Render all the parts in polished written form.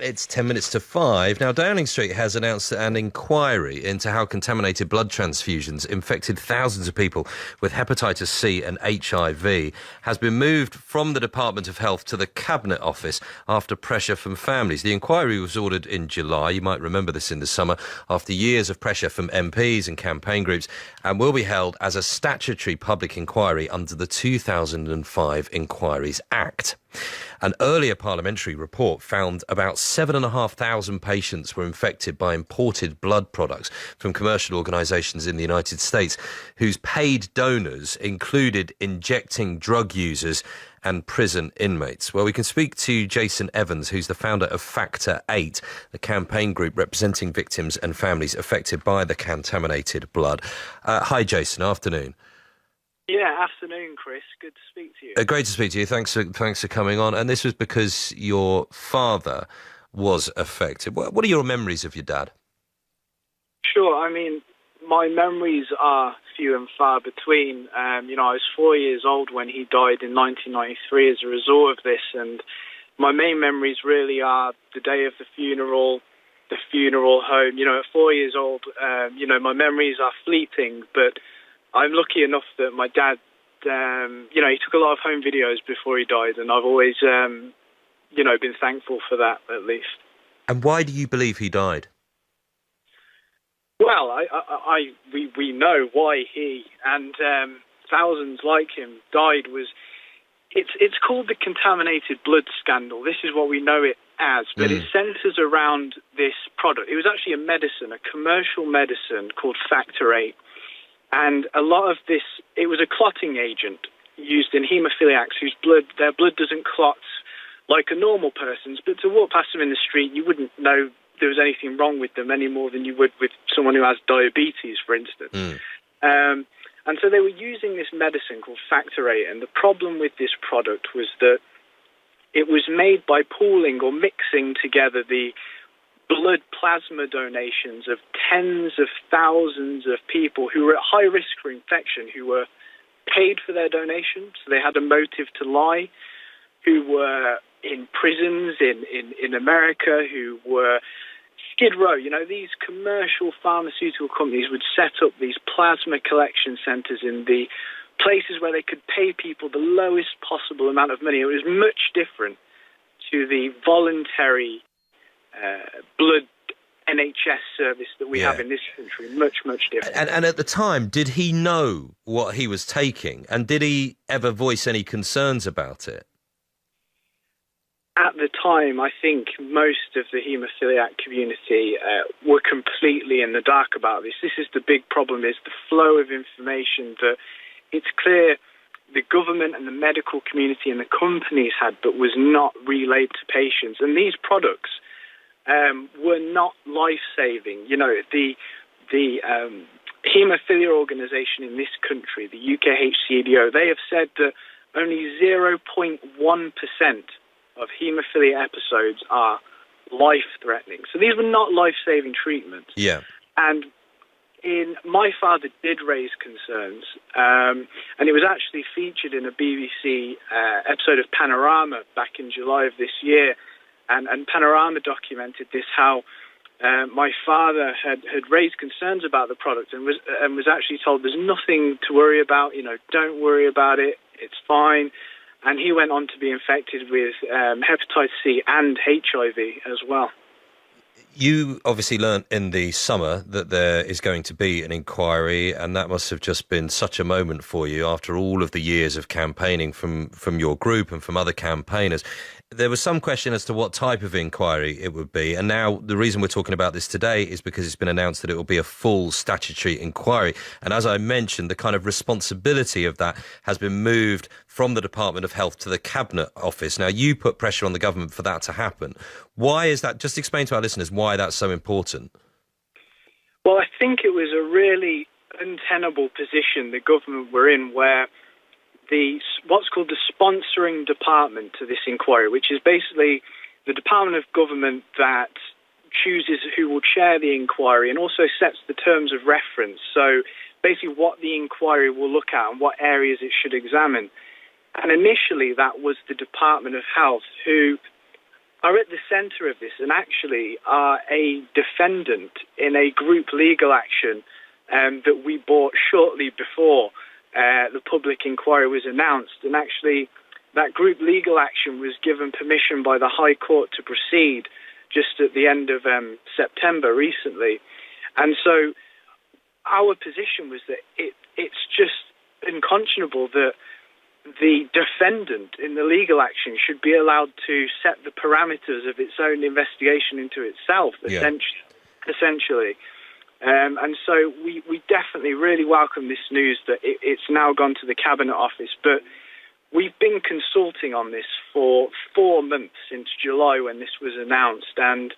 It's 10 minutes to 5. Now, Downing Street has announced an inquiry into how contaminated blood transfusions infected thousands of people with hepatitis C and HIV has been moved from the Department of Health to the Cabinet Office after pressure from families. The inquiry was ordered in July. You might remember this in the summer, after years of pressure from MPs and campaign groups, and will be held as a statutory public inquiry under the 2005 Inquiries Act. An earlier parliamentary report found about 7,500 patients were infected by imported blood products from commercial organisations in the United States whose paid donors included injecting drug users and prison inmates. Well, we can speak to Jason Evans, who's the founder of Factor 8, the campaign group representing victims and families affected by the contaminated blood. Hi, Jason. Afternoon. Yeah, afternoon, Chris. Good to speak to you. Great to speak to you. Thanks for coming on. And this was because your father was affected. What are your memories of your dad? Sure. I mean, my memories are few and far between. I was 4 years old when he died in 1993 as a result of this, and my main memories really are the day of the funeral home. At 4 years old, my memories are fleeting, but I'm lucky enough that my dad, he took a lot of home videos before he died, and I've always, been thankful for that, at least. And why do you believe he died? Well, we know why he and thousands like him died. It's called the Contaminated Blood Scandal. This is what we know it as, but it centres around this product. It was actually a medicine, a commercial medicine called Factor 8. And a lot of this, it was a clotting agent used in haemophiliacs their blood doesn't clot like a normal person's, but to walk past them in the street, you wouldn't know there was anything wrong with them any more than you would with someone who has diabetes, for instance. And so they were using this medicine called Factor 8, and the problem with this product was that it was made by pooling or mixing together the blood plasma donations of tens of thousands of people who were at high risk for infection, who were paid for their donations, so they had a motive to lie, who were in prisons in America, who were Skid Row. These commercial pharmaceutical companies would set up these plasma collection centres in the places where they could pay people the lowest possible amount of money. It was much different to the voluntary blood NHS service that we have in this country. Much, much different. And at the time, did he know what he was taking? And did he ever voice any concerns about it? At the time, I think most of the haemophiliac community were completely in the dark about this. This is the big problem, is the flow of information that it's clear the government and the medical community and the companies had, but was not relayed to patients. And these products were not life-saving. The haemophilia organisation in this country, the UKHCDO, they have said that only 0.1% of haemophilia episodes are life-threatening. So these were not life-saving treatments. Yeah. And my father did raise concerns, and it was actually featured in a BBC episode of Panorama back in July of this year. And Panorama documented this, how my father had raised concerns about the product and was actually told there's nothing to worry about, don't worry about it, it's fine. And he went on to be infected with hepatitis C and HIV as well. You obviously learnt in the summer that there is going to be an inquiry, and that must have just been such a moment for you after all of the years of campaigning from your group and from other campaigners. There was some question as to what type of inquiry it would be, and now the reason we're talking about this today is because it's been announced that it will be a full statutory inquiry. And as I mentioned, the kind of responsibility of that has been moved from the Department of Health to the Cabinet Office. Now, you put pressure on the government for that to happen. Why is that? Just explain to our listeners why that's so important. Well, I think it was a really untenable position the government were in, where what's called the sponsoring department to this inquiry, which is basically the department of government that chooses who will chair the inquiry and also sets the terms of reference. So basically what the inquiry will look at and what areas it should examine. And initially that was the Department of Health, who are at the centre of this and actually are a defendant in a group legal action that we brought shortly before the public inquiry was announced. And actually, that group legal action was given permission by the High Court to proceed just at the end of September recently. And so our position was that it's just unconscionable that the defendant in the legal action should be allowed to set the parameters of its own investigation into itself, essentially. And so we definitely really welcome this news that it's now gone to the Cabinet Office. But we've been consulting on this for 4 months, since July when this was announced, and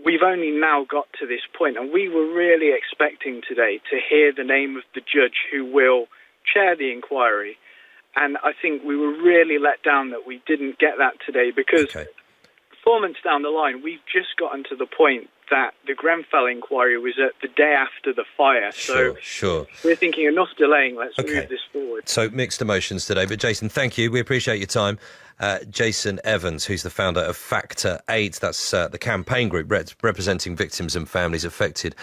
we've only now got to this point. And we were really expecting today to hear the name of the judge who will chair the inquiry. And I think we were really let down that we didn't get that today, because 4 months down the line, we've just gotten to the point that the Grenfell inquiry was at the day after the fire. Sure. We're thinking enough delaying, let's move this forward. So mixed emotions today. But Jason, thank you. We appreciate your time. Jason Evans, who's the founder of Factor 8, that's the campaign group representing victims and families affected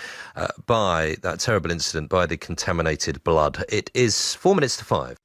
by that terrible incident, by the contaminated blood. It is 4 minutes to 5.